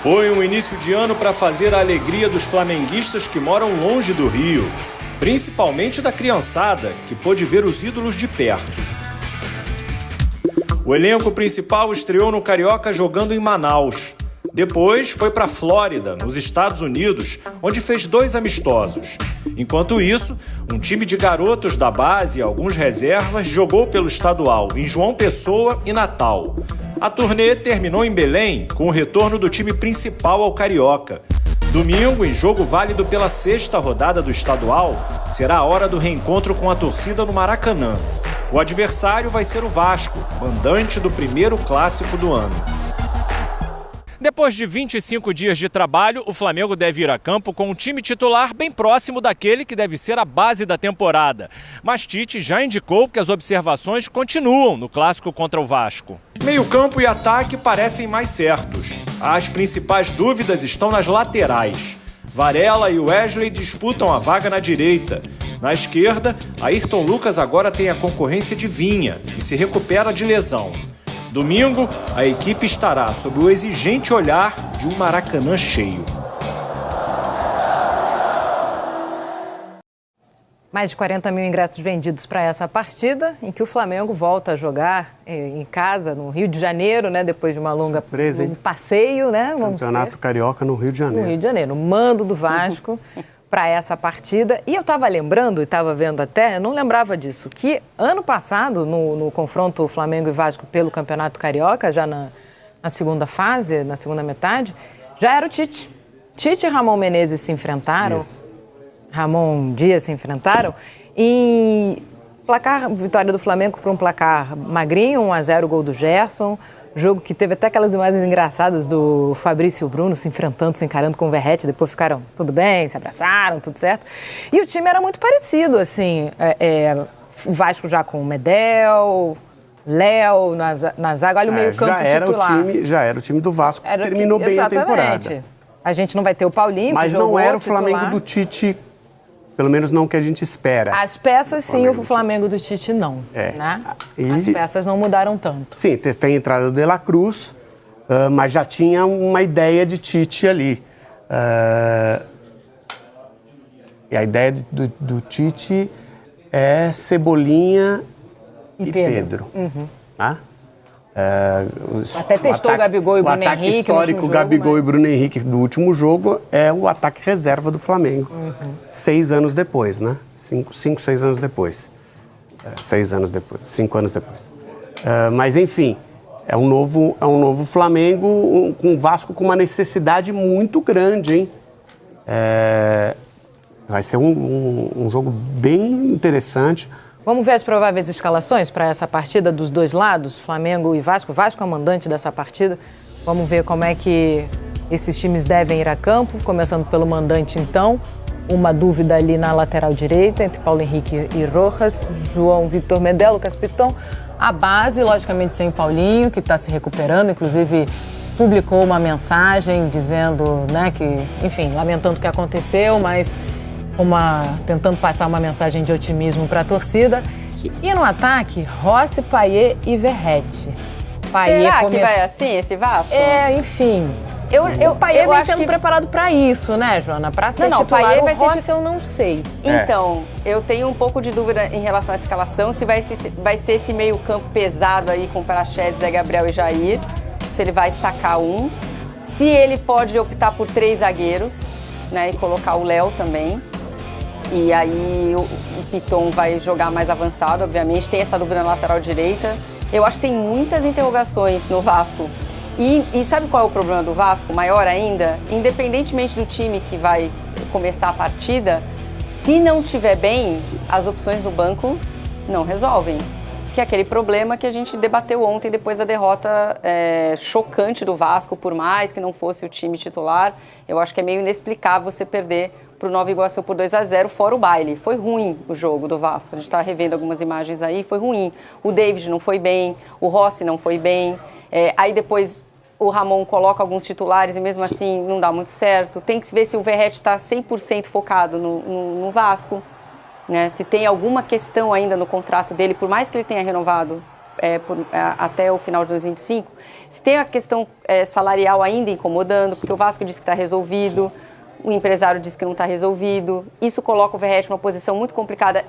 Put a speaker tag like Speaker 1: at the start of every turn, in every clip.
Speaker 1: Foi um início de ano para fazer a alegria dos flamenguistas que moram longe do Rio, principalmente da criançada, que pôde ver os ídolos de perto. O elenco principal estreou no Carioca jogando em Manaus. Depois foi para a Flórida, nos Estados Unidos, onde fez 2 amistosos. Enquanto isso, um time de garotos da base e alguns reservas jogou pelo estadual em João Pessoa e Natal. A turnê terminou em Belém com o retorno do time principal ao Carioca. Domingo, em jogo válido pela 6ª rodada do estadual, será a hora do reencontro com a torcida no Maracanã. O adversário vai ser o Vasco, mandante do primeiro clássico do ano. Depois de 25 dias de trabalho, o Flamengo deve ir a campo com um time titular bem próximo daquele que deve ser a base da temporada. Mas Tite já indicou que as observações continuam no clássico contra o Vasco. Meio-campo e ataque parecem mais certos. As principais dúvidas estão nas laterais. Varela e Wesley disputam a vaga na direita. Na esquerda, Ayrton Lucas agora tem a concorrência de Vinha, que se recupera de lesão. Domingo, a equipe estará sob o exigente olhar de um Maracanã cheio.
Speaker 2: Mais de 40 mil ingressos vendidos para essa partida, em que o Flamengo volta a jogar em casa, no Rio de Janeiro, né? Depois de uma longa passeio, né?
Speaker 3: Campeonato Carioca no Rio de Janeiro.
Speaker 2: No Rio de Janeiro, mando do Vasco para essa partida. E eu estava lembrando, e estava vendo até, eu não lembrava disso, que ano passado, no confronto Flamengo e Vasco pelo Campeonato Carioca, já na segunda fase, na segunda metade, já era o Tite. Tite e Ramon Menezes se enfrentaram. Isso. Ramon Dias se enfrentaram em vitória do Flamengo por um placar magrinho, 1-0, gol do Gerson, jogo que teve até aquelas imagens engraçadas do Fabrício e o Bruno se enfrentando, se encarando com o Verratti, depois ficaram tudo bem, se abraçaram, tudo certo. E o time era muito parecido, assim, o Vasco já com o Medel, Léo na zaga, olha o meio campo titular.
Speaker 3: Já era o time do Vasco, que terminou bem a temporada.
Speaker 2: A gente não vai ter o Paulinho,
Speaker 3: mas
Speaker 2: que jogou,
Speaker 3: não era o
Speaker 2: titular.
Speaker 3: Flamengo do Tite. Pelo menos não o que a gente espera.
Speaker 2: As peças, sim, o Flamengo do Tite não. Né? As peças não mudaram tanto.
Speaker 3: Sim, tem a entrada do De La Cruz, mas já tinha uma ideia de Tite ali. E a ideia do Tite é Cebolinha e Pedro.
Speaker 2: Uhum.
Speaker 3: Tá?
Speaker 2: Até testou o Gabigol e o Bruno Henrique.
Speaker 3: O ataque histórico Gabigol e Bruno Henrique do último jogo é o ataque reserva do Flamengo. 6 anos depois, né? 5, 6 anos depois. 6 anos depois, 5 anos depois. Mas, enfim, é um novo Flamengo com o Vasco com uma necessidade muito grande, hein? Vai ser um jogo bem interessante.
Speaker 2: Vamos ver as prováveis escalações para essa partida dos dois lados, Flamengo e Vasco. Vasco é o mandante dessa partida. Vamos ver como é que esses times devem ir a campo. Começando pelo mandante, então. Uma dúvida ali na lateral direita, entre Paulo Henrique e Rojas. João Vitor Medel, Lucas Piton. A base, logicamente, sem o Paulinho, que está se recuperando. Inclusive, publicou uma mensagem dizendo, né, que, enfim, lamentando o que aconteceu, mas tentando passar uma mensagem de otimismo para a torcida. E no ataque, Rossi, Payet e Verratti.
Speaker 4: Será que vai assim, esse Vasco?
Speaker 2: Enfim. O Payet vem sendo preparado para isso, né, Joana? Para ser titular, o Rossi eu não sei.
Speaker 4: Então, eu tenho um pouco de dúvida em relação à escalação, se vai ser esse meio campo pesado aí com Praxedes, Zé Gabriel e Jair, se ele vai sacar um, se ele pode optar por 3 zagueiros, né, e colocar o Léo também. E aí o Piton vai jogar mais avançado, obviamente. Tem essa dúvida na lateral direita. Eu acho que tem muitas interrogações no Vasco. E sabe qual é o problema do Vasco? Maior ainda? Independentemente do time que vai começar a partida, se não tiver bem, as opções do banco não resolvem. Que é aquele problema que a gente debateu ontem depois da derrota chocante do Vasco, por mais que não fosse o time titular. Eu acho que é meio inexplicável você perder para o Nova Iguaçu por 2-0, fora o baile. Foi ruim o jogo do Vasco. A gente está revendo algumas imagens aí, foi ruim. O David não foi bem, o Rossi não foi bem. Aí depois o Ramon coloca alguns titulares e mesmo assim não dá muito certo. Tem que ver se o Verratti está 100% focado no Vasco. Né? Se tem alguma questão ainda no contrato dele, por mais que ele tenha renovado até o final de 2025, se tem a questão salarial ainda incomodando, porque o Vasco diz que está resolvido, o empresário diz que não está resolvido, isso coloca o Verratti numa posição muito complicada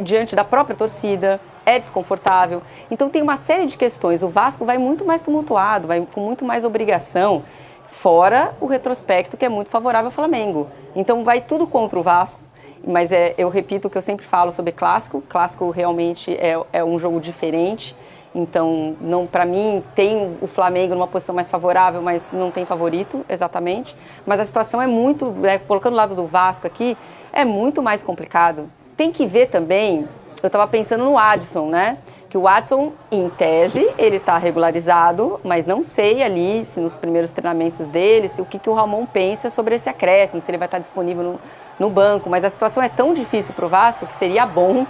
Speaker 4: diante da própria torcida, é desconfortável. Então tem uma série de questões, o Vasco vai muito mais tumultuado, vai com muito mais obrigação, fora o retrospecto que é muito favorável ao Flamengo. Então vai tudo contra o Vasco, mas eu repito o que eu sempre falo sobre clássico realmente é um jogo diferente, então para mim tem o Flamengo numa posição mais favorável, mas não tem favorito exatamente, mas a situação é muito, colocando o lado do Vasco aqui, é muito mais complicado. Tem que ver também, eu estava pensando no Adson, né? Que o Adson, em tese, ele está regularizado, mas não sei ali se nos primeiros treinamentos dele, o que o Ramon pensa sobre esse acréscimo, se ele vai estar disponível no banco. Mas a situação é tão difícil para o Vasco que seria bom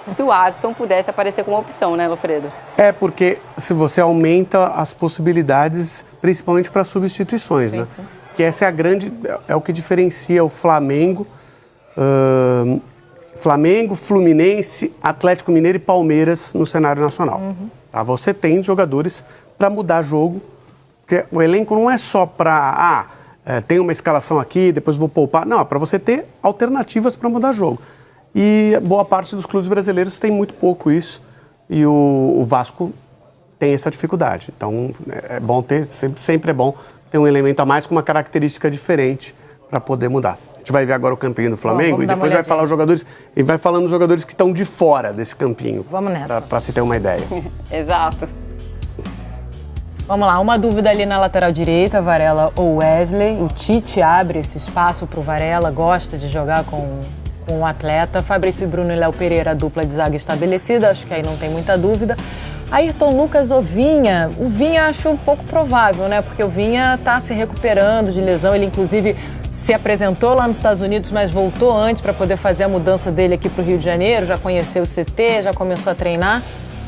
Speaker 4: se o Adson pudesse aparecer como uma opção, né, Lofredo?
Speaker 3: Porque se você aumenta as possibilidades, principalmente para substituições, né? Sim. Que essa é o que diferencia o Flamengo... Flamengo, Fluminense, Atlético Mineiro e Palmeiras no cenário nacional. Tá? Você tem jogadores para mudar jogo, porque o elenco não é só para, tem uma escalação aqui, depois vou poupar. Não, é para você ter alternativas para mudar jogo. E boa parte dos clubes brasileiros tem muito pouco isso, e o Vasco tem essa dificuldade. Então, é bom ter, sempre é bom ter um elemento a mais com uma característica diferente para poder mudar. A gente vai ver agora o campinho do Flamengo e depois vai falar os jogadores, e vai falando os jogadores que estão de fora desse campinho.
Speaker 2: Vamos nessa.
Speaker 3: Para se ter uma ideia.
Speaker 4: Exato.
Speaker 2: Vamos lá, uma dúvida ali na lateral direita, Varela ou Wesley. O Tite abre esse espaço para o Varela, gosta de jogar com o atleta. Fabrício e Bruno e Léo Pereira, a dupla de zaga estabelecida, acho que aí não tem muita dúvida. Ayrton Lucas ou Vinha? O Vinha acho um pouco provável, né? Porque o Vinha está se recuperando de lesão. Ele, inclusive, se apresentou lá nos Estados Unidos, mas voltou antes para poder fazer a mudança dele aqui para o Rio de Janeiro. Já conheceu o CT, já começou a treinar.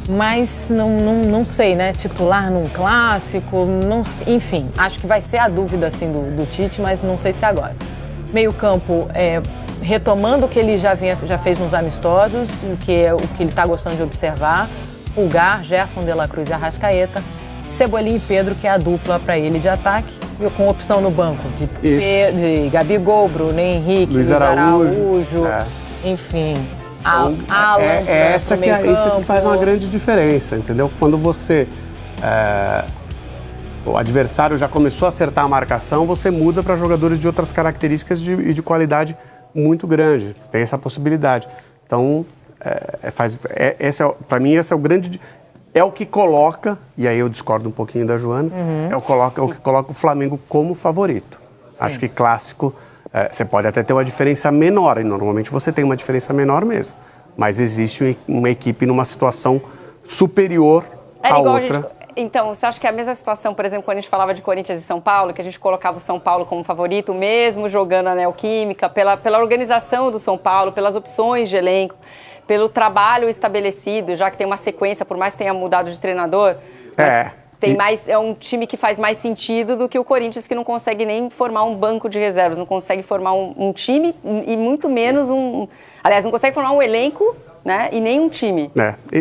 Speaker 2: Mas não sei, né? Titular num clássico, enfim. Acho que vai ser a dúvida, assim, do Tite, mas não sei se agora. Meio campo, retomando o que ele já fez nos amistosos, o que ele está gostando de observar. Pulgar, Gerson de la Cruz e Arrascaeta, Cebolinha e Pedro, que é a dupla para ele de ataque, e com opção no banco de Gabigol, Bruno Henrique, Luiz Araújo, enfim, Alan.
Speaker 3: Isso que faz uma grande diferença, entendeu? Quando você, o adversário já começou a acertar a marcação, você muda para jogadores de outras características e de qualidade muito grande, tem essa possibilidade. Então, para mim, esse é o grande... É o que coloca, e aí eu discordo um pouquinho da Joana, é o que coloca o Flamengo como favorito. Acho que clássico, você pode até ter uma diferença menor, e normalmente você tem uma diferença menor mesmo, mas existe uma equipe numa situação superior à outra.
Speaker 4: Então, você acha que é a mesma situação, por exemplo, quando a gente falava de Corinthians e São Paulo, que a gente colocava o São Paulo como favorito, mesmo jogando a Neoquímica, pela organização do São Paulo, pelas opções de elenco, pelo trabalho estabelecido, já que tem uma sequência, por mais que tenha mudado de treinador, é um time que faz mais sentido do que o Corinthians, que não consegue nem formar um banco de reservas, não consegue formar um time e muito menos aliás, não consegue formar um elenco, né, e nem um time.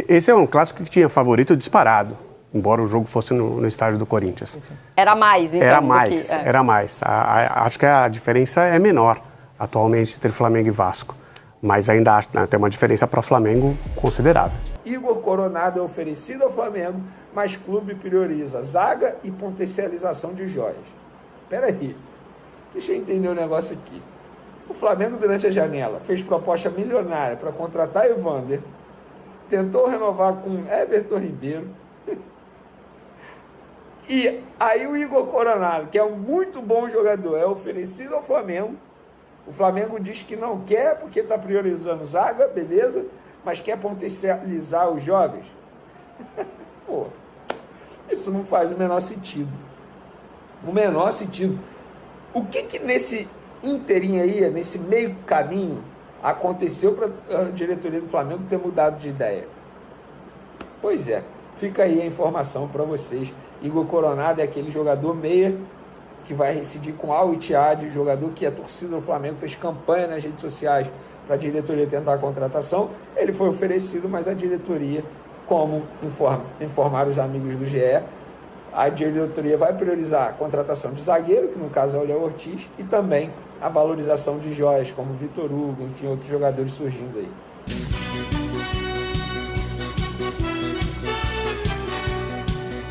Speaker 3: Esse é um clássico que tinha favorito disparado, embora o jogo fosse no estádio do Corinthians.
Speaker 4: Era mais, então?
Speaker 3: Era mais. Acho que a diferença é menor atualmente entre Flamengo e Vasco. Mas ainda tem uma diferença para o Flamengo considerável.
Speaker 5: Igor Coronado é oferecido ao Flamengo, mas clube prioriza zaga e potencialização de joias. Espera aí, deixa eu entender um negócio aqui. O Flamengo, durante a janela, fez proposta milionária para contratar Evander, tentou renovar com Everton Ribeiro, e aí o Igor Coronado, que é um muito bom jogador, é oferecido ao Flamengo. O Flamengo diz que não quer porque está priorizando zaga, beleza, mas quer potencializar os jovens. Pô, isso não faz o menor sentido. O menor sentido. O que nesse inteirinho aí, nesse meio caminho, aconteceu para a diretoria do Flamengo ter mudado de ideia? Pois é, fica aí a informação para vocês. Igor Coronado é aquele jogador meia que vai reincidir com Al Ittihad, jogador que a torcida do Flamengo fez campanha nas redes sociais para a diretoria tentar a contratação. Ele foi oferecido, mas a diretoria como informaram os amigos do GE, a diretoria vai priorizar a contratação de zagueiro, que no caso é o Léo Ortiz, e também a valorização de joias, como Vitor Hugo, enfim, outros jogadores surgindo aí.